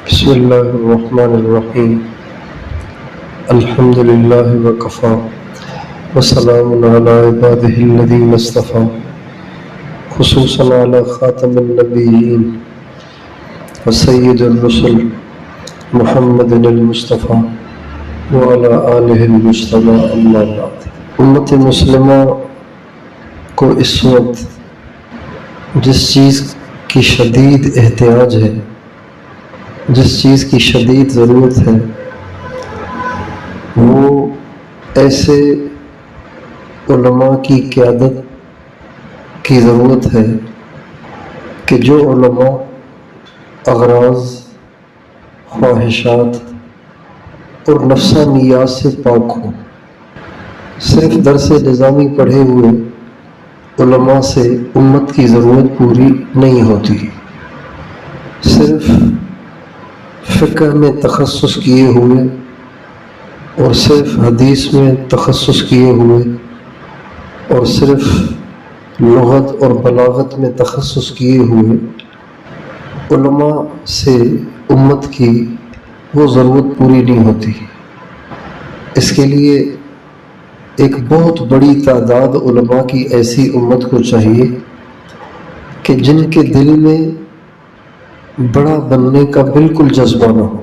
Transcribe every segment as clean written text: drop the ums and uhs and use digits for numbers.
بسم اللہ الرحمن الرحیم الحمد للہ وکفا وسلام علی عبادہ الذین اصطفیٰ خصوصاً علی خاتم النبیین وسید الرسل محمد المصطفیٰ وعلی آلہ المجتبیٰ اما بعد۔ امت مسلمہ کو اس وقت جس چیز کی شدید احتیاج ہے، جس چیز کی شدید ضرورت ہے، وہ ایسے علماء کی قیادت کی ضرورت ہے کہ جو علماء اغراض، خواہشات اور نفسانیات سے پاک ہوں۔ صرف درس نظامی پڑھے ہوئے علماء سے امت کی ضرورت پوری نہیں ہوتی۔ صرف فقہ میں تخصص کیے ہوئے اور صرف حدیث میں تخصص کیے ہوئے اور صرف لغت اور بلاغت میں تخصص کیے ہوئے علماء سے امت کی وہ ضرورت پوری نہیں ہوتی۔ اس کے لیے ایک بہت بڑی تعداد علماء کی ایسی امت کو چاہیے کہ جن کے دل میں بڑا بننے کا بالکل جذبہ نہ ہو،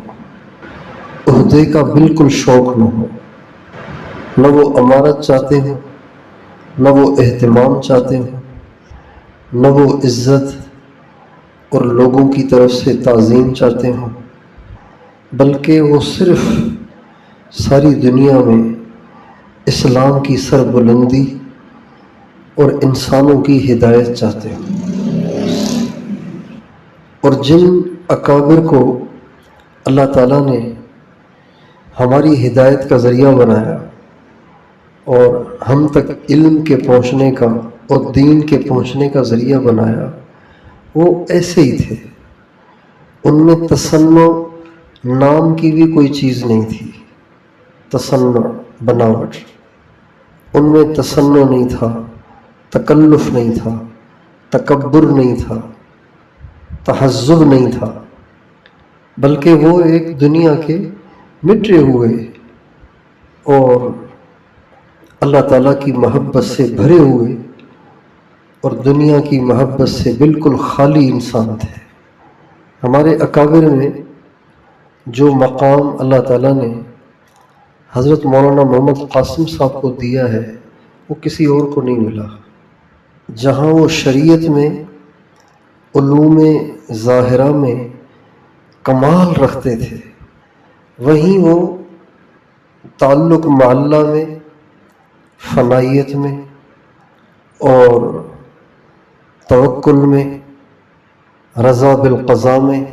عہدے کا بالکل شوق نہ ہو، نہ وہ امارت چاہتے ہیں، نہ وہ اہتمام چاہتے ہیں، نہ وہ عزت اور لوگوں کی طرف سے تعظیم چاہتے ہیں، بلکہ وہ صرف ساری دنیا میں اسلام کی سربلندی اور انسانوں کی ہدایت چاہتے ہیں۔ اور جن اکابر کو اللہ تعالیٰ نے ہماری ہدایت کا ذریعہ بنایا اور ہم تک علم کے پہنچنے کا اور دین کے پہنچنے کا ذریعہ بنایا، وہ ایسے ہی تھے۔ ان میں تصنع نام کی بھی کوئی چیز نہیں تھی، تصنع بناوٹ، ان میں تصنع نہیں تھا، تکلف نہیں تھا، تکبر نہیں تھا، تحزب نہیں تھا، بلکہ وہ ایک دنیا کے مٹے ہوئے اور اللہ تعالیٰ کی محبت سے بھرے ہوئے اور دنیا کی محبت سے بالکل خالی انسان تھے۔ ہمارے اکابر میں جو مقام اللہ تعالیٰ نے حضرت مولانا محمد قاسم صاحب کو دیا ہے، وہ کسی اور کو نہیں ملا۔ جہاں وہ شریعت میں، علوم ظاہرہ میں کمال رکھتے تھے، وہیں وہ تعلق مع اللہ میں، فنائیت میں اور توکل میں، رضا بالقضاء میں،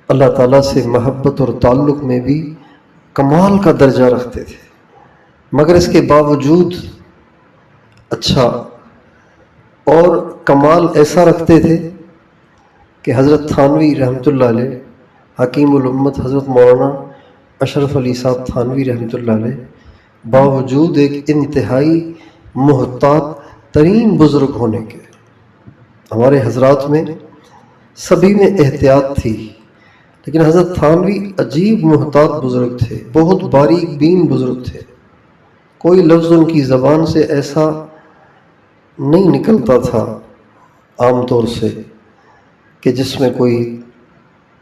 اللہ تعالیٰ سے محبت اور تعلق میں بھی کمال کا درجہ رکھتے تھے۔ مگر اس کے باوجود اچھا اور کمال ایسا رکھتے تھے کہ حضرت تھانوی رحمۃ اللہ علیہ، حکیم الامت حضرت مولانا اشرف علی صاحب تھانوی رحمۃ اللہ علیہ، باوجود ایک انتہائی محتاط ترین بزرگ ہونے کے، ہمارے حضرات میں سبھی میں احتیاط تھی، لیکن حضرت تھانوی عجیب محتاط بزرگ تھے، بہت باریک بین بزرگ تھے۔ کوئی لفظ ان کی زبان سے ایسا نہیں نکلتا تھا عام طور سے کہ جس میں کوئی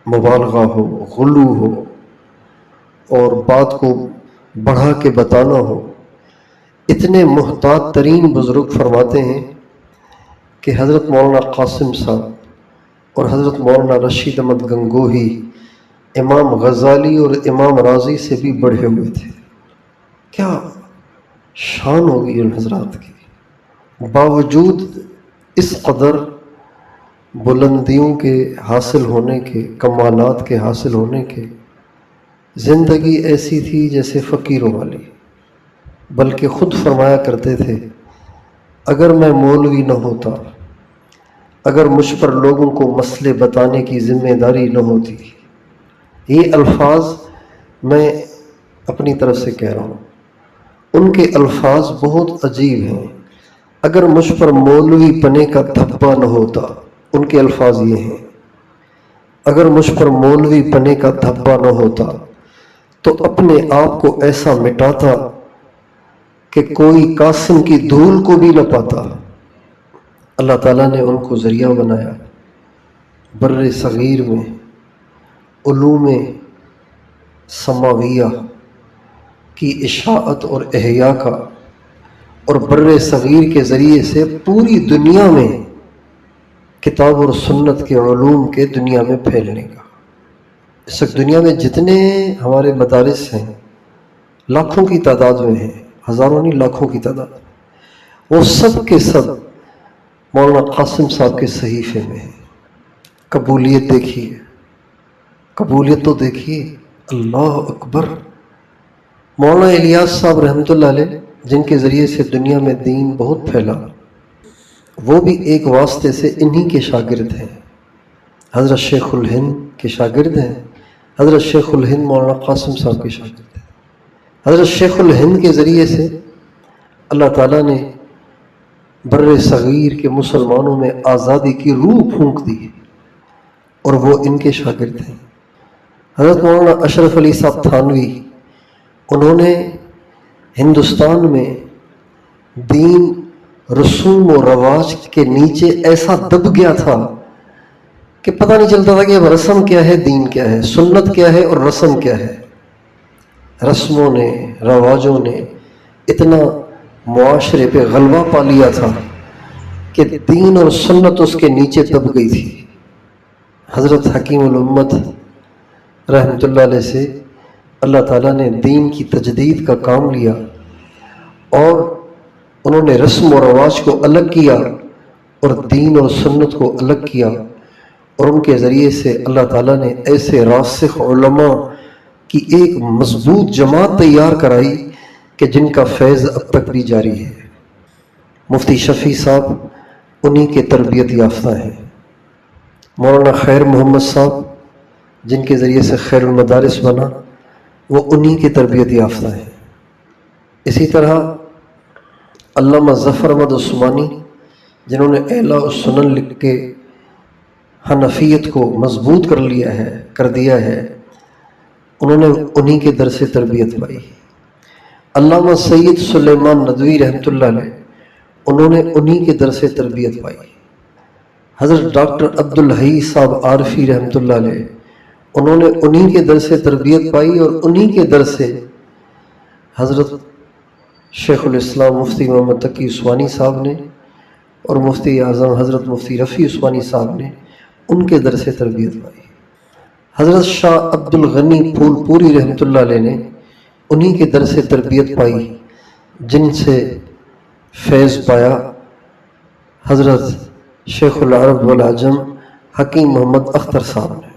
مبالغہ ہو، غلو ہو اور بات کو بڑھا کے بتانا ہو۔ اتنے محتاط ترین بزرگ فرماتے ہیں کہ حضرت مولانا قاسم صاحب اور حضرت مولانا رشید احمد گنگوہی امام غزالی اور امام رازی سے بھی بڑھے ہوئے تھے۔ کیا شان ہوگی ان حضرات کی! باوجود اس قدر بلندیوں کے حاصل ہونے کے، کمالات کے حاصل ہونے کے، زندگی ایسی تھی جیسے فقیروں والی، بلکہ خود فرمایا کرتے تھے، اگر میں مولوی نہ ہوتا، اگر مجھ پر لوگوں کو مسئلے بتانے کی ذمہ داری نہ ہوتی۔ یہ الفاظ میں اپنی طرف سے کہہ رہا ہوں، ان کے الفاظ بہت عجیب ہیں۔ اگر مجھ پر مولوی پنے کا دھبا نہ ہوتا، ان کے الفاظ یہ ہیں، اگر مجھ پر مولوی بنے کا دھبا نہ ہوتا تو اپنے آپ کو ایسا مٹاتا کہ کوئی قاسم کی دھول کو بھی نہ پاتا۔ اللہ تعالیٰ نے ان کو ذریعہ بنایا بر صغیر میں علوم سماویہ کی اشاعت اور احیاء کا، اور بر صغیر کے ذریعے سے پوری دنیا میں کتاب اور سنت کے علوم کے دنیا میں پھیلنے کا۔ اس وقت دنیا میں جتنے ہمارے مدارس ہیں لاکھوں کی تعداد میں ہیں، ہزاروں نہیں لاکھوں کی تعداد، وہ سب کے سب مولانا قاسم صاحب کے صحیفے میں ہیں۔ قبولیت دیکھیے، قبولیت تو دیکھیے، اللہ اکبر۔ مولانا الیاس صاحب رحمۃ اللہ علیہ جن کے ذریعے سے دنیا میں دین بہت پھیلا، وہ بھی ایک واسطے سے انہی کے شاگرد ہیں، حضرت شیخ الہند کے شاگرد ہیں۔ حضرت شیخ الہند مولانا قاسم صاحب کے شاگرد ہیں۔ حضرت شیخ الہند کے ذریعے سے اللہ تعالیٰ نے بر صغیر کے مسلمانوں میں آزادی کی روح پھونک دی، اور وہ ان کے شاگرد ہیں۔ حضرت مولانا اشرف علی صاحب تھانوی، انہوں نے ہندوستان میں دین رسوم و رواج کے نیچے ایسا دب گیا تھا کہ پتہ نہیں چلتا تھا کہ اب رسم کیا ہے، دین کیا ہے، سنت کیا ہے اور رسم کیا ہے۔ رسموں نے، رواجوں نے اتنا معاشرے پہ غلبہ پا لیا تھا کہ دین اور سنت اس کے نیچے دب گئی تھی۔ حضرت حکیم الامت رحمۃ اللہ علیہ سے اللہ تعالیٰ نے دین کی تجدید کا کام لیا، اور انہوں نے رسم و رواج کو الگ کیا اور دین اور سنت کو الگ کیا، اور ان کے ذریعے سے اللہ تعالیٰ نے ایسے راسخ علماء کی ایک مضبوط جماعت تیار کرائی کہ جن کا فیض اب تک بھی جاری ہے۔ مفتی شفیع صاحب انہی کے تربیت یافتہ ہیں۔ مولانا خیر محمد صاحب جن کے ذریعے سے خیر المدارس بنا، وہ انہی کے تربیت یافتہ ہیں۔ اسی طرح علامہ ظفر احمد عثمانی جنہوں نے اعلیٰ السنن لکھ کے حنفیت کو مضبوط کر دیا ہے، انہوں نے انہی کے درس تربیت پائی۔ علامہ سید سلیمان ندوی رحمۃ اللہ علیہ، انہوں نے انہی کے درس تربیت پائی۔ حضرت ڈاکٹر عبدالحی صاحب عارفی رحمۃ اللہ علیہ، انہوں نے انہی کے درس تربیت پائی، اور انہی کے درس سے حضرت شیخ الاسلام مفتی محمد تقی عثمانی صاحب نے اور مفتی اعظم حضرت مفتی رفیع عثمانی صاحب نے ان کے درس تربیت پائی۔ حضرت شاہ عبد الغنی پھول پوری رحمۃ اللہ علیہ نے انہی کے درس تربیت پائی، جن سے فیض پایا حضرت شیخ العرب والعجم حکیم محمد اختر صاحب نے۔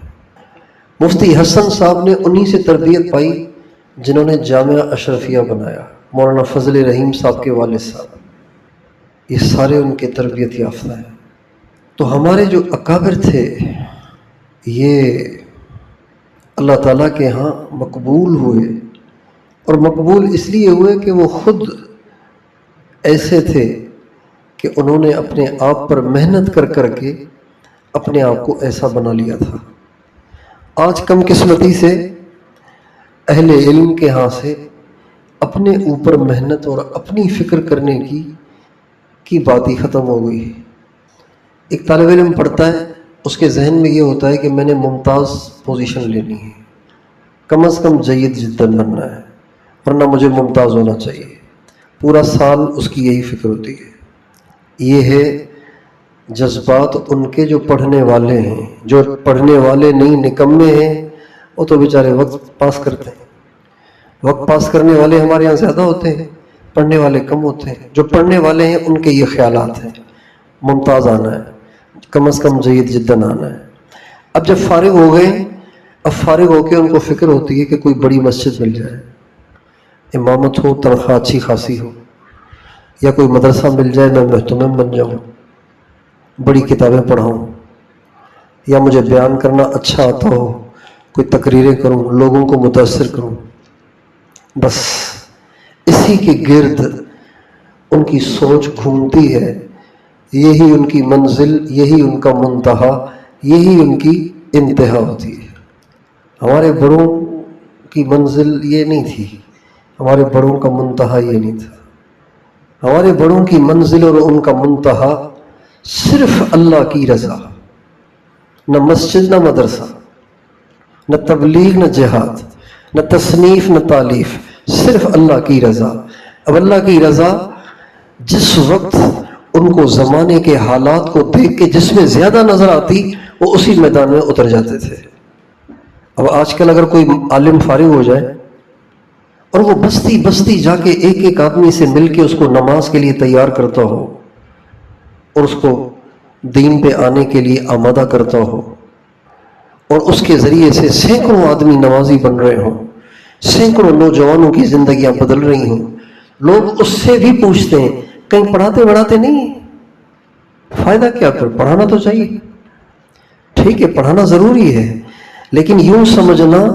مفتی حسن صاحب نے انہی سے تربیت پائی جنہوں نے جامعہ اشرفیہ بنایا، مولانا فضل رحیم صاحب کے والد صاحب، یہ سارے ان کے تربیت یافتہ ہیں۔ تو ہمارے جو اکابر تھے یہ اللہ تعالیٰ کے ہاں مقبول ہوئے، اور مقبول اس لیے ہوئے کہ وہ خود ایسے تھے کہ انہوں نے اپنے آپ پر محنت کر کے اپنے آپ کو ایسا بنا لیا تھا۔ آج کم قسمتی سے اہل علم کے ہاں سے اپنے اوپر محنت اور اپنی فکر کرنے کی بات ہی ختم ہو گئی۔ ایک طالب علم پڑھتا ہے، اس کے ذہن میں یہ ہوتا ہے کہ میں نے ممتاز پوزیشن لینی ہے، کم از کم جید جداً بننا ہے، ورنہ مجھے ممتاز ہونا چاہیے۔ پورا سال اس کی یہی فکر ہوتی ہے۔ یہ ہے جذبات ان کے جو پڑھنے والے ہیں، جو پڑھنے والے نہیں نکمے ہیں، وہ تو بیچارے وقت پاس کرتے ہیں۔ وقت پاس کرنے والے ہمارے یہاں زیادہ ہوتے ہیں، پڑھنے والے کم ہوتے ہیں۔ جو پڑھنے والے ہیں ان کے یہ خیالات ہیں، ممتاز آنا ہے، کم از کم جید جداً آنا ہے۔ اب جب فارغ ہو گئے، اب فارغ ہو کے ان کو فکر ہوتی ہے کہ کوئی بڑی مسجد مل جائے، امامت ہو، تنخواہ اچھی خاصی ہو، یا کوئی مدرسہ مل جائے، میں محتمم بن جاؤں، بڑی کتابیں پڑھاؤں، یا مجھے بیان کرنا اچھا آتا ہو، کوئی تقریریں کروں، لوگوں کو متاثر کروں۔ بس اسی کے گرد ان کی سوچ گھومتی ہے، یہی ان کی منزل، یہی ان کا منتہا، یہی ان کی انتہا ہوتی ہے. ہمارے بڑوں کی منزل یہ نہیں تھی، ہمارے بڑوں کا منتہا یہ نہیں تھا. ہمارے بڑوں کی منزل اور ان کا منتہا صرف اللہ کی رضا. نہ مسجد نہ مدرسہ، نہ تبلیغ نہ جہاد، نہ تصنیف نہ تالیف، صرف اللہ کی رضا. اب اللہ کی رضا جس وقت ان کو زمانے کے حالات کو دیکھ کے جس میں زیادہ نظر آتی وہ اسی میدان میں اتر جاتے تھے. اب آج کل اگر کوئی عالم فارغ ہو جائے اور وہ بستی بستی جا کے ایک ایک آدمی سے مل کے اس کو نماز کے لیے تیار کرتا ہو اور اس کو دین پہ آنے کے لیے آمادہ کرتا ہو اور اس کے ذریعے سے سینکڑوں آدمی نمازی بن رہے ہوں، سینکڑوں نوجوانوں کی زندگیاں بدل رہی ہوں، لوگ اس سے بھی پوچھتے ہیں کہیں پڑھاتے بڑھاتے نہیں ہیں؟ فائدہ کیا؟ پھر پڑھانا تو چاہیے. ٹھیک ہے پڑھانا ضروری ہے، لیکن یوں سمجھنا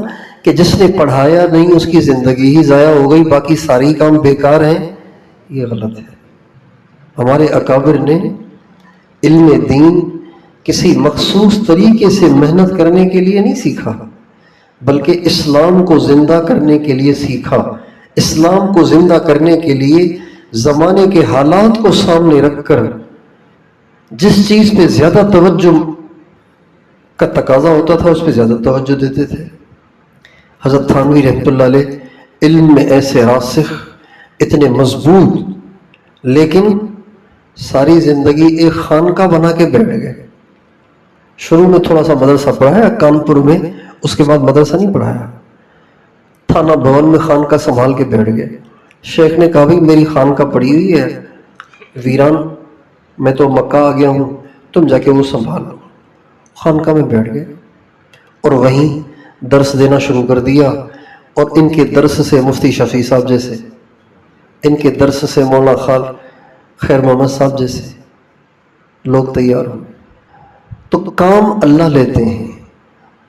کہ جس نے پڑھایا نہیں اس کی زندگی ہی ضائع ہو گئی، باقی ساری کام بیکار ہیں، یہ غلط ہے. ہمارے اکابر نے علم دین کسی مخصوص طریقے سے محنت کرنے کے لیے نہیں سیکھا، بلکہ اسلام کو زندہ کرنے کے لیے سیکھا. اسلام کو زندہ کرنے کے لیے زمانے کے حالات کو سامنے رکھ کر جس چیز پہ زیادہ توجہ کا تقاضا ہوتا تھا اس پہ زیادہ توجہ دیتے تھے. حضرت تھانوی رحمۃ اللہ علیہ علم میں ایسے راسخ، اتنے مضبوط، لیکن ساری زندگی ایک خانقاہ بنا کے بیٹھ گئے. شروع میں تھوڑا سا مدرسہ پڑھایا کانپور میں، اس کے بعد مدرسہ نہیں پڑھایا. تھانہ بھون میں خانقاہ سنبھال کے بیٹھ گئے. شیخ نے کہا بھائی میری خانقاہ پڑی ہوئی ہے ویران، میں تو مکہ آ گیا ہوں، تم جا کے وہ سنبھالو. خانقاہ میں بیٹھ گئے اور وہیں درس دینا شروع کر دیا. اور ان کے درس سے مفتی شفیع صاحب جیسے، ان کے درس سے مولانا خیر محمد صاحب جیسے لوگ تیار ہوئے. تو کام اللہ لیتے ہیں.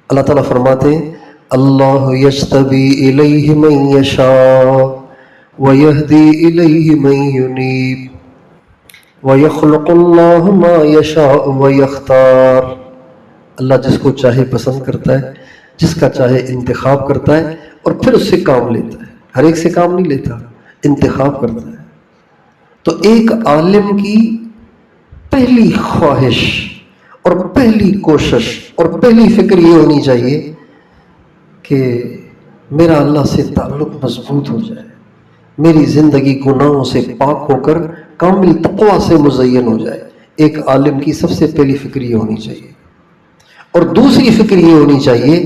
اللہ تعالیٰ فرماتے ہیں اللہ یجتبی الیہ من یشاء ویہدی الیہ من ینیب ویخلق اللہ ما یشاء ویختار. اللہ جس کو چاہے پسند کرتا ہے، جس کا چاہے انتخاب کرتا ہے اور پھر اس سے کام لیتا ہے. ہر ایک سے کام نہیں لیتا، انتخاب کرتا ہے. تو ایک عالم کی پہلی خواہش اور پہلی کوشش اور پہلی فکر یہ ہونی چاہیے کہ میرا اللہ سے تعلق مضبوط ہو جائے، میری زندگی گناہوں سے پاک ہو کر کامل تقویٰ سے مزین ہو جائے. ایک عالم کی سب سے پہلی فکر یہ ہونی چاہیے. اور دوسری فکر یہ ہونی چاہیے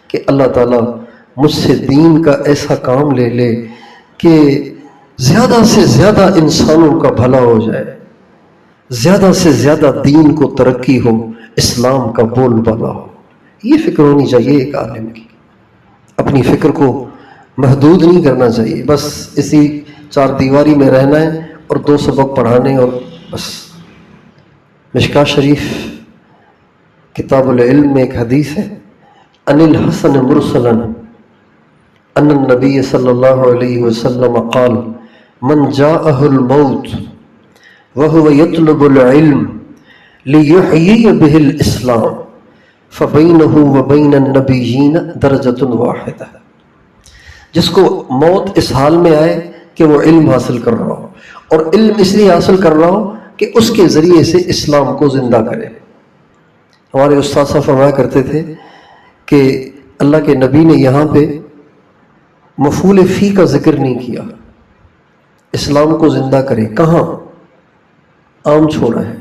کہ اللہ تعالیٰ مجھ سے دین کا ایسا کام لے لے کہ زیادہ سے زیادہ انسانوں کا بھلا ہو جائے، زیادہ سے زیادہ دین کو ترقی ہو، اسلام کا بول بالا ہو. یہ فکر ہونی چاہیے ایک عالم کی. اپنی فکر کو محدود نہیں کرنا چاہیے، بس اسی چار دیواری میں رہنا ہے اور 2 سبق پڑھانے اور بس. مشکاہ شریف کتاب العلم میں ایک حدیث ہے، ان الحسن مرسلا ان النبی صلی اللہ علیہ وسلم قال من جاءه الموت وهو يطلب العلم ليحيي به الاسلام فبينه وبين النبيين درجة واحدة. جس کو موت اس حال میں آئے کہ وہ علم حاصل کر رہا ہو، اور علم اس لیے حاصل کر رہا ہو کہ اس کے ذریعے سے اسلام کو زندہ کرے. ہمارے استاد صاحب فرمایا کرتے تھے کہ اللہ کے نبی نے یہاں پہ مفعول فی کا ذکر نہیں کیا. اسلام کو زندہ کرے کہاں؟ عام چھوڑا ہے.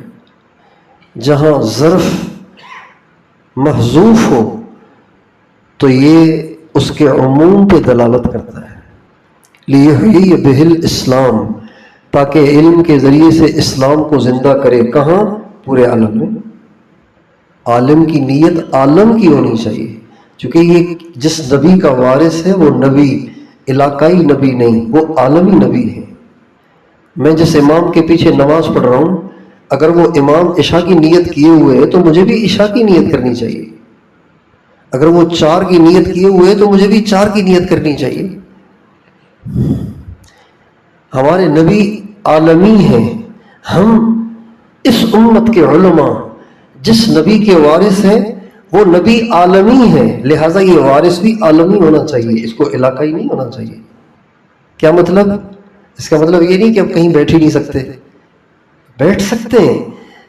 جہاں ظرف محذوف ہو تو یہ اس کے عموم پہ دلالت کرتا ہے. لیحیی بہ الاسلام، تاکہ علم کے ذریعے سے اسلام کو زندہ کرے. کہاں؟ پورے عالم میں. عالم کی نیت عالم کی ہونی چاہیے، چونکہ یہ جس نبی کا وارث ہے وہ نبی علاقائی نبی نہیں، وہ عالمی نبی ہے. میں جس امام کے پیچھے نماز پڑھ رہا ہوں، اگر وہ امام عشاء کی نیت کیے ہوئے تو مجھے بھی عشاء کی نیت کرنی چاہیے. اگر وہ 4 کی نیت کیے ہوئے تو مجھے بھی 4 کی نیت کرنی چاہیے. ہمارے نبی عالمی ہیں. ہم اس امت کے علماء جس نبی کے وارث ہیں وہ نبی عالمی ہے، لہٰذا یہ وارث بھی عالمی ہونا چاہیے، اس کو علاقائی نہیں ہونا چاہیے۔ کیا مطلب؟ اس کا مطلب یہ نہیں کہ اب کہیں بیٹھ ہی نہیں سکتے، بیٹھ سکتے ہیں،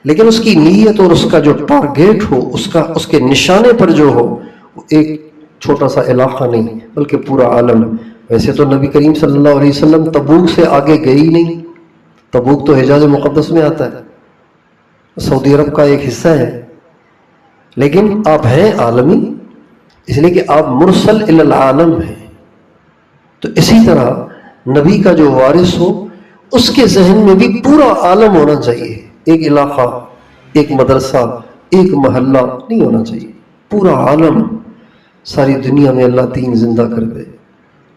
لیکن اس کی نیت اور اس کا جو ٹارگیٹ ہو، اس کے نشانے پر جو ہو، وہ ایک چھوٹا سا علاقہ نہیں بلکہ پورا عالم۔ ویسے تو نبی کریم صلی اللہ علیہ وسلم تبوک سے آگے گئے ہی نہیں، تبوک تو حجاز مقدس میں آتا ہے، سعودی عرب کا ایک حصہ ہے، لیکن آپ ہیں عالمی، اس لیے کہ آپ مرسل الی العالم ہیں۔ تو اسی طرح نبی کا جو وارث ہو، اس کے ذہن میں بھی پورا عالم ہونا چاہیے، ایک علاقہ، ایک مدرسہ، ایک محلہ نہیں ہونا چاہیے، پورا عالم، ساری دنیا میں اللہ دین زندہ کر دے،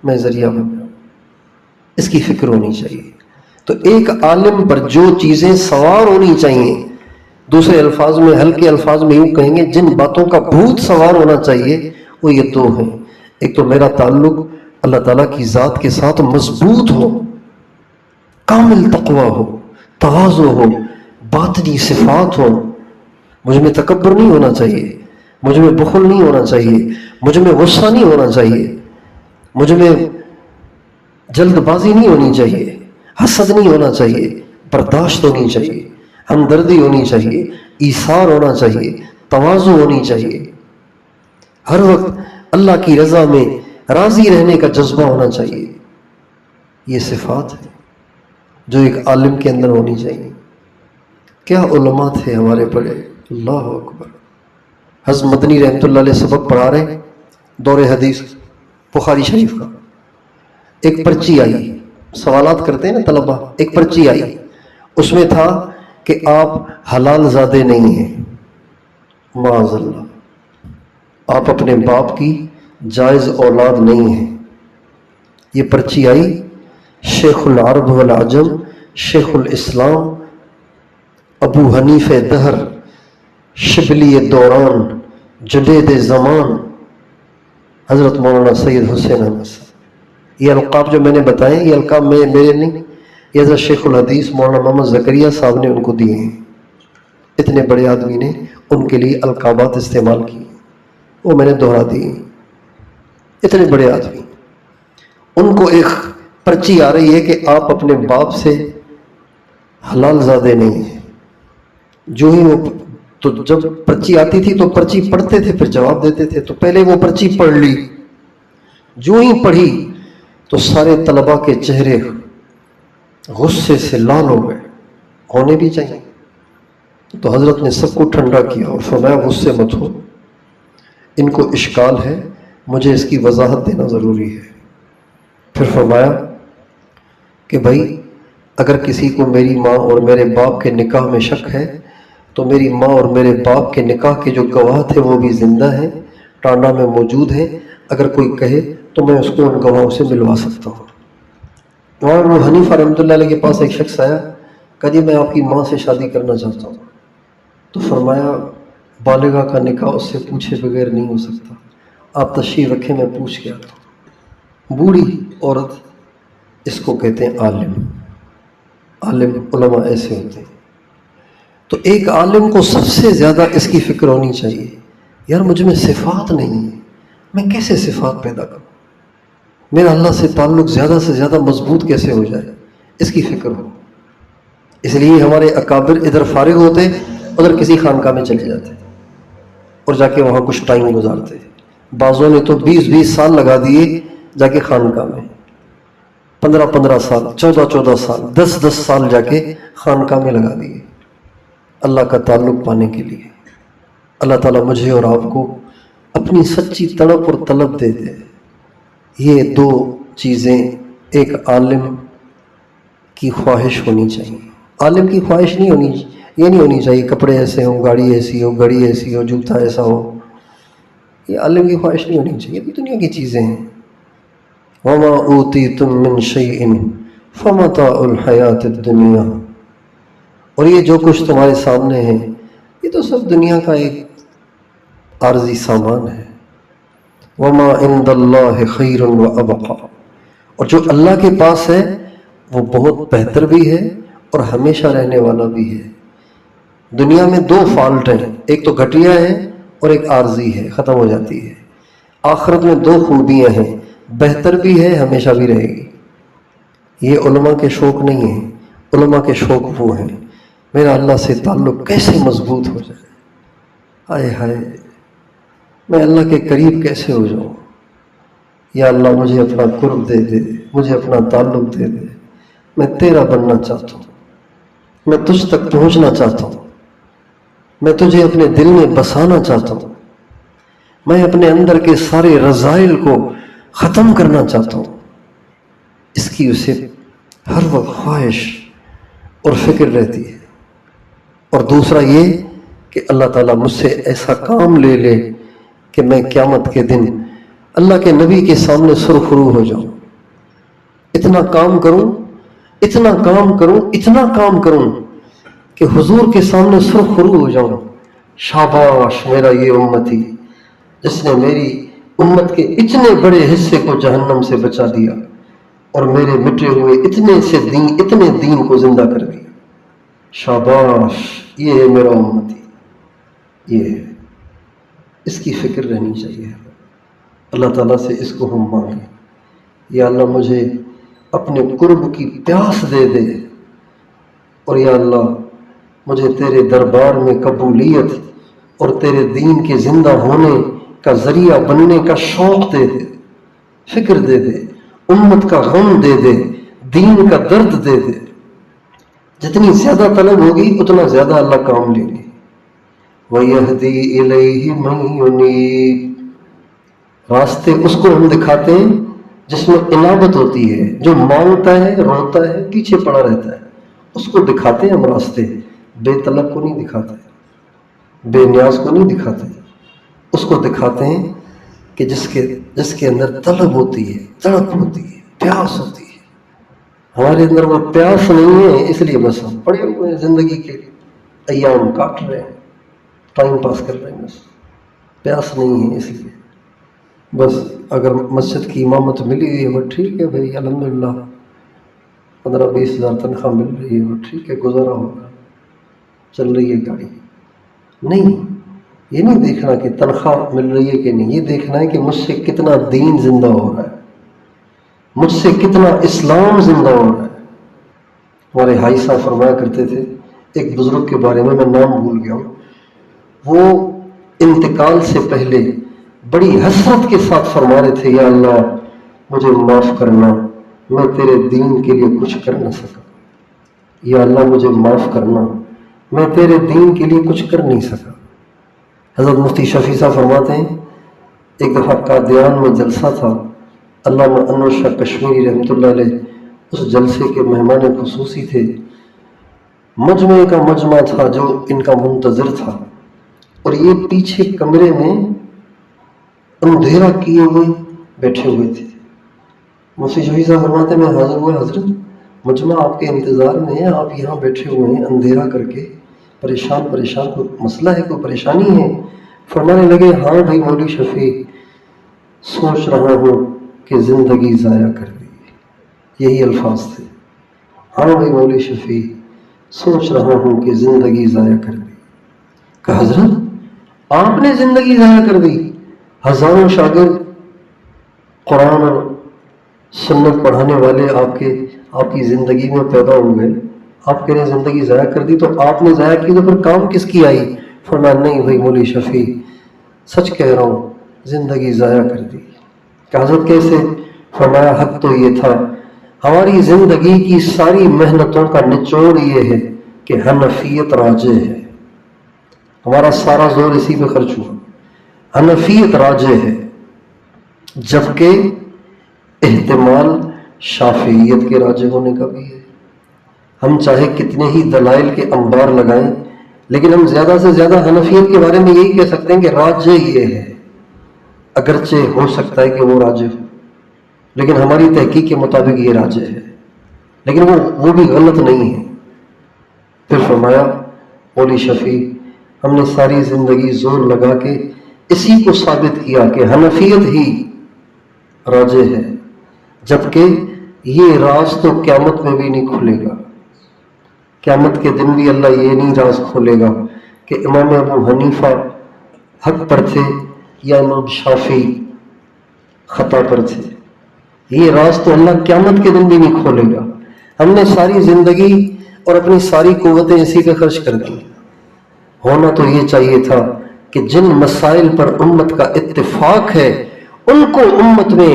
میں ذریعہ بن جاؤں، اس کی فکر ہونی چاہیے۔ تو ایک عالم پر جو چیزیں سوار ہونی چاہیے، دوسرے الفاظ میں، ہلکے الفاظ میں یوں کہیں گے، جن باتوں کا بھوت سوار ہونا چاہیے وہ یہ دو ہیں۔ ایک تو میرا تعلق اللہ تعالیٰ کی ذات کے ساتھ مضبوط ہو، کامل تقوی ہو، تواضع ہو، باطنی صفات ہو، مجھ میں تکبر نہیں ہونا چاہیے، مجھ میں بخل نہیں ہونا چاہیے، مجھ میں غصہ نہیں ہونا چاہیے، مجھ میں جلد بازی نہیں ہونی چاہیے، حسد نہیں ہونا چاہیے، برداشت ہونی چاہیے، ہمدردی ہونی چاہیے، ایثار ہونا چاہیے، تواضع ہونی چاہیے، ہر وقت اللہ کی رضا میں راضی رہنے کا جذبہ ہونا چاہیے۔ یہ صفات ہے جو ایک عالم کے اندر ہونی چاہیے۔ کیا علماء تھے ہمارے بڑے، اللہ اکبر۔ حضرت مدنی رحمۃ اللہ علیہ سبق پڑھا رہے ہیں، دور حدیث بخاری شریف کا۔ ایک پرچی آئی، سوالات کرتے ہیں نا طلبہ، ایک پرچی آئی، اس میں تھا کہ آپ حلال زادے نہیں ہیں، معاذ اللہ، آپ اپنے باپ کی جائز اولاد نہیں ہیں۔ یہ پرچی آئی، شیخ العرب والعجم، شیخ الاسلام، ابو حنیف دہر، شبلی دوران، جدید زمان، حضرت مولانا سید حسین احمد صاحب۔ یہ القاب جو میں نے بتائے، یہ القاب میرے نہیں، یہ حضرت شیخ الحدیث مولانا محمد زکریا صاحب نے ان کو دیے ہیں۔ اتنے بڑے آدمی نے ان کے لیے القابات استعمال کی، وہ میں نے دوہرا دیے۔ اتنے بڑے آدمی، ان کو ایک پرچی آ رہی ہے کہ آپ اپنے باپ سے حلال زادے نہیں ہیں۔ جو ہی وہ، تو جب پرچی آتی تھی تو پرچی پڑھتے تھے پھر جواب دیتے تھے، تو پہلے وہ پرچی پڑھ لی، جو ہی پڑھی تو سارے طلباء کے چہرے غصے سے لال ہو گئے، ہونے بھی چاہیے۔ تو حضرت نے سب کو ٹھنڈا کیا اور فرمایا غصے مت ہو، ان کو اشکال ہے، مجھے اس کی وضاحت دینا ضروری ہے۔ پھر فرمایا کہ بھائی اگر کسی کو میری ماں اور میرے باپ کے نکاح میں شک ہے تو میری ماں اور میرے باپ کے نکاح کے جو گواہ تھے وہ بھی زندہ ہیں، ٹانڈا میں موجود ہیں، اگر کوئی کہے تو میں اس کو ان گواہوں سے ملوا سکتا ہوں۔ وہاں ابو حنیفہ رحمۃ اللہ علیہ کے پاس ایک شخص آیا، کہا جی میں آپ کی ماں سے شادی کرنا چاہتا ہوں۔ تو فرمایا بالغہ کا نکاح اس سے پوچھے بغیر نہیں ہو سکتا، آپ تشریف رکھیں میں پوچھ کے آتا ہوں۔ بوڑھی عورت، اس کو کہتے ہیں عالم۔ عالم علماء ایسے ہوتے ہیں۔ تو ایک عالم کو سب سے زیادہ اس کی فکر ہونی چاہیے، یار مجھ میں صفات نہیں ہے، میں کیسے صفات پیدا کروں، میرا اللہ سے تعلق زیادہ سے زیادہ مضبوط کیسے ہو جائے، اس کی فکر ہو۔ اس لیے ہمارے اکابر ادھر فارغ ہوتے، ادھر کسی خانقاہ میں چلے جاتے اور جا کے وہاں کچھ ٹائم گزارتے۔ بعضوں نے تو 20 سال لگا دیے جا کے خانقاہ میں، 15 سال، 14 سال، 10 سال جا کے خانقاہ میں لگا دیے اللہ کا تعلق پانے کے لیے۔ اللہ تعالیٰ مجھے اور آپ کو اپنی سچی تڑپ اور طلب دے دے۔ یہ دو چیزیں ایک عالم کی خواہش ہونی چاہیے۔ عالم کی خواہش نہیں ہونی، یہ نہیں ہونی چاہیے کپڑے ایسے ہوں، گاڑی ایسی ہو، گھڑی ایسی ہو، جوتا ایسا ہو، یہ عالم کی خواہش نہیں ہونی چاہیے، یہ دنیا کی چیزیں ہیں۔ وَمَا أُوتِيتُم مِّن شَيْءٍ فَمَتَاعُ الْحَيَاةِ الدُّنْيَا، اور یہ جو کچھ تمہارے سامنے ہے یہ تو سب دنیا کا ایک عارضی سامان ہے۔ وَمَا عِندَ اللَّهِ خَيْرٌ وَأَبْقَىٰ، اور جو اللہ کے پاس ہے وہ بہت بہتر بھی ہے اور ہمیشہ رہنے والا بھی ہے۔ دنیا میں 2 فالٹ ہیں، ایک تو گھٹیا ہے اور ایک عارضی ہے، ختم ہو جاتی ہے۔ آخرت میں دو خوبیاں ہیں، بہتر بھی ہے، ہمیشہ بھی رہے گی۔ یہ علماء کے شوق نہیں ہیں، علماء کے شوق وہ ہیں میرا اللہ سے تعلق کیسے مضبوط ہو جائے، ہائے ہائے میں اللہ کے قریب کیسے ہو جاؤں، یا اللہ مجھے اپنا قرب دے دے، مجھے اپنا تعلق دے دے، میں تیرا بننا چاہتا ہوں، میں تجھ تک پہنچنا چاہتا ہوں، میں تجھے اپنے دل میں بسانا چاہتا ہوں، میں اپنے اندر کے سارے رذائل کو ختم کرنا چاہتا ہوں۔ اس کی اسے ہر وقت خواہش اور فکر رہتی ہے۔ اور دوسرا یہ کہ اللہ تعالیٰ مجھ سے ایسا کام لے لے کہ میں قیامت کے دن اللہ کے نبی کے سامنے سرخرو ہو جاؤں، اتنا کام کروں، اتنا کام کروں، اتنا کام کروں کہ حضور کے سامنے سرخرو ہو جاؤں، شاباش میرا یہ امتی جس نے میری امت کے اتنے بڑے حصے کو جہنم سے بچا دیا اور میرے مٹے ہوئے اتنے دین کو زندہ کر دیا، شاباش یہ ہے میرا امتی، یہ ہے۔ اس کی فکر رہنی چاہیے۔ اللہ تعالیٰ سے اس کو ہم مانگیں، یا اللہ مجھے اپنے قرب کی پیاس دے دے، اور یا اللہ مجھے تیرے دربار میں قبولیت اور تیرے دین کے زندہ ہونے کا ذریعہ بننے کا شوق دے دے، فکر دے دے، امت کا غم دے دے، دین کا درد دے دے۔ جتنی زیادہ طلب ہوگی اتنا زیادہ اللہ کام لے گے۔ وَيَهْدِي إِلَيْهِ مَن يُنِيبُ، راستے اس کو ہم دکھاتے ہیں جس میں انابت ہوتی ہے، جو مانگتا ہے، روتا ہے، پیچھے پڑا رہتا ہے، اس کو دکھاتے ہیں ہم راستے، بے طلب کو نہیں دکھاتے، بے نیاز کو نہیں دکھاتے، اس کو دکھاتے ہیں کہ جس کے اندر طلب ہوتی ہے، تڑپ ہوتی ہے، پیاس ہوتی ہے۔ ہمارے اندر وہ پیاس نہیں ہے، اس لیے بس ہم پڑے ہوئے ہیں، زندگی کے ایام کاٹ رہے ہیں، ٹائم پاس کر رہے ہیں، بس پیاس نہیں ہے۔ اس لیے بس اگر مسجد کی امامت ملی ہوئی ہے وہ ٹھیک ہے بھائی، الحمدللہ 15-20 ہزار تنخواہ مل رہی ہے وہ ٹھیک ہے، گزارا ہوگا، چل رہی ہے گاڑی۔ نہیں، یہ نہیں دیکھنا کہ تنخواہ مل رہی ہے کہ نہیں، یہ دیکھنا ہے کہ مجھ سے کتنا دین زندہ ہو رہا ہے، مجھ سے کتنا اسلام زندہ ہو رہا ہے۔ ہمارے حائی صاحب فرمایا کرتے تھے، ایک بزرگ کے بارے میں نام بھول گیا ہوں، وہ انتقال سے پہلے بڑی حسرت کے ساتھ فرما رہے تھے، یا اللہ مجھے معاف کرنا، میں تیرے دین کے لیے کچھ کر نہ سکا، یا اللہ مجھے معاف کرنا، میں تیرے دین کے لیے کچھ کر نہیں سکا۔ حضرت مفتی شفیع صاحب فرماتے ہیں، ایک دفعہ قادیان میں جلسہ تھا، علامہ انور شاہ کشمیری رحمۃ اللہ علیہ اس جلسے کے مہمان خصوصی تھے، مجمع کا مجمع تھا جو ان کا منتظر تھا، اور یہ پیچھے کمرے میں اندھیرا کیے ہوئے بیٹھے ہوئے تھے۔ مفتی شفیع صاحب فرماتے ہیں، میں حاضر ہوا، حضرت مجمع آپ کے انتظار میں ہے، آپ یہاں بیٹھے ہوئے ہیں اندھیرا کر کے، پریشان کوئی مسئلہ ہے، کوئی پریشانی ہے؟ فرمانے لگے، ہاں بھائی مولوی شفیع، سوچ رہا ہوں کہ زندگی ضائع کر دی، یہی الفاظ تھے، ہاں بھائی مولوی شفیع سوچ رہا ہوں کہ زندگی ضائع کر دی۔ کہ حضرت آپ نے زندگی ضائع کر دی؟ ہزاروں شاگرد قرآن اور سنت پڑھانے والے آپ کی زندگی میں پیدا ہو گئے، آپ کہہ رہے ہیں زندگی ضائع کر دی، تو آپ نے ضائع کی تو پھر کام کس کی آئی؟ فرمایا نہیں بھائی مولوی شفیع سچ کہہ رہا ہوں، زندگی ضائع کر دی۔ کہ حضرت کیسے؟ فرمایا حق تو یہ تھا، ہماری زندگی کی ساری محنتوں کا نچوڑ یہ ہے کہ حنفیت راجع ہے، ہمارا سارا زور اسی پہ خرچ ہوا، حنفیت راجع ہے، جبکہ احتمال شافعیت کے راجع ہونے کا بھی ہے۔ ہم چاہے کتنے ہی دلائل کے انبار لگائیں، لیکن ہم زیادہ سے زیادہ حنفیت کے بارے میں یہی کہہ سکتے ہیں کہ راجع یہ ہے، اگرچہ ہو سکتا ہے کہ وہ راجع ہو، لیکن ہماری تحقیق کے مطابق یہ راجع ہے، لیکن وہ بھی غلط نہیں ہے۔ پھر فرمایا مولوی شفیع ہم نے ساری زندگی زور لگا کے اسی کو ثابت کیا کہ حنفیت ہی راجع ہے، جبکہ یہ راز تو قیامت میں بھی نہیں کھلے گا، قیامت کے دن بھی اللہ یہ نہیں راز کھولے گا کہ امام ابو حنیفہ حق پر تھے یا امام شافعی خطا پر تھے؟ یہ راز تو اللہ قیامت کے دن بھی نہیں کھولے گا. ہم نے ساری زندگی اور اپنی ساری قوتیں اسی پہ خرچ کر دی. ہونا تو یہ چاہیے تھا کہ جن مسائل پر امت کا اتفاق ہے ان کو امت میں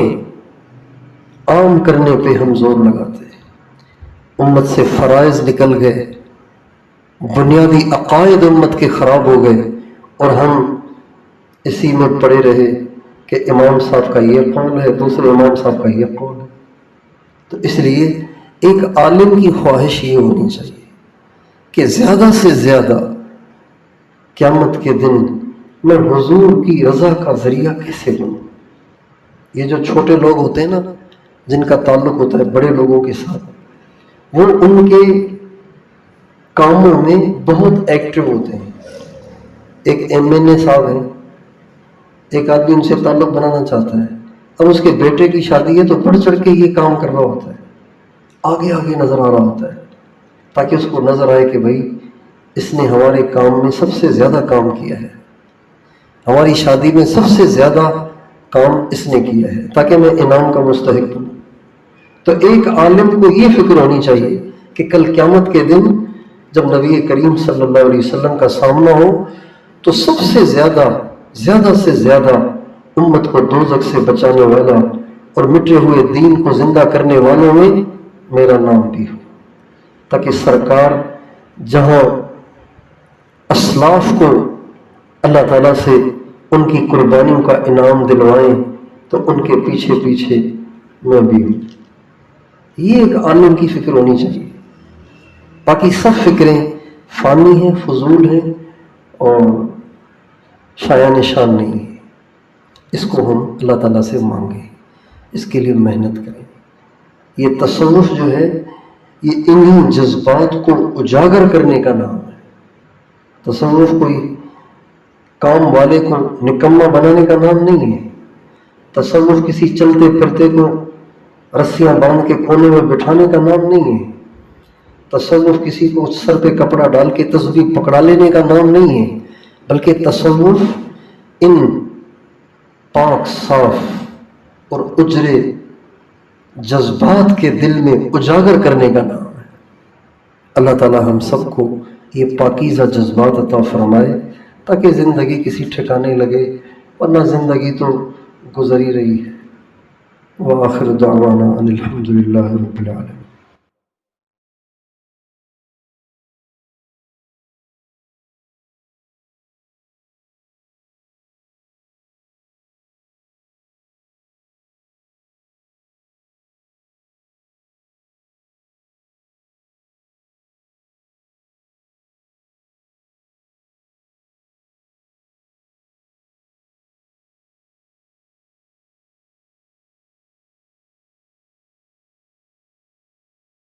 عام کرنے پہ ہم زور لگاتے. امت سے فرائض نکل گئے، بنیادی عقائد امت کے خراب ہو گئے، اور ہم اسی میں پڑے رہے کہ امام صاحب کا یہ قول ہے، دوسرے امام صاحب کا یہ قول ہے. تو اس لیے ایک عالم کی خواہش یہ ہونی چاہیے کہ زیادہ سے زیادہ قیامت کے دن میں حضور کی رضا کا ذریعہ کیسے بنوں. یہ جو چھوٹے لوگ ہوتے ہیں نا، جن کا تعلق ہوتا ہے بڑے لوگوں کے ساتھ، وہ ان کے کاموں میں بہت ایکٹیو ہوتے ہیں. ایک MNA صاحب ہیں، ایک آدمی ان سے تعلق بنانا چاہتا ہے، اب اس کے بیٹے کی شادی ہے تو بڑھ چڑھ کے یہ کام کر رہا ہوتا ہے، آگے آگے نظر آ رہا ہوتا ہے، تاکہ اس کو نظر آئے کہ بھائی اس نے ہمارے کام میں سب سے زیادہ کام کیا ہے، ہماری شادی میں سب سے زیادہ کام اس نے کیا ہے، تاکہ میں انعام کا مستحق ہوں. تو ایک عالم کو یہ فکر ہونی چاہیے کہ کل قیامت کے دن جب نبی کریم صلی اللہ علیہ وسلم کا سامنا ہو تو سب سے زیادہ سے زیادہ امت کو دوزخ سے بچانے والا اور مٹے ہوئے دین کو زندہ کرنے والوں میں میرا نام بھی ہو، تاکہ سرکار جہاں اسلاف کو اللہ تعالیٰ سے ان کی قربانیوں کا انعام دلوائیں تو ان کے پیچھے پیچھے میں بھی ہوں. یہ ایک عالم کی فکر ہونی چاہیے. باقی سب فکریں فانی ہیں، فضول ہیں اور شایع نشان نہیں ہیں. اس کو ہم اللہ تعالیٰ سے مانگیں، اس کے لیے محنت کریں. یہ تصوف جو ہے یہ انہی جذبات کو اجاگر کرنے کا نام ہے. تصوف کوئی کام والے کو نکما بنانے کا نام نہیں ہے. تصوف کسی چلتے پھرتے کو رسیاں باندھ کے کونے میں بٹھانے کا نام نہیں ہے. تصوف کسی کو سر پہ کپڑا ڈال کے تسبیح پکڑا لینے کا نام نہیں ہے، بلکہ تصوف ان پاک صاف اور اجرے جذبات کے دل میں اجاگر کرنے کا نام ہے. اللہ تعالی ہم سب کو یہ پاکیزہ جذبات عطا فرمائے تاکہ زندگی کسی ٹھکانے لگے، ورنہ زندگی تو گزر ہی رہی ہے. وآخر دعوانا ان الحمد للہ رب العالمین.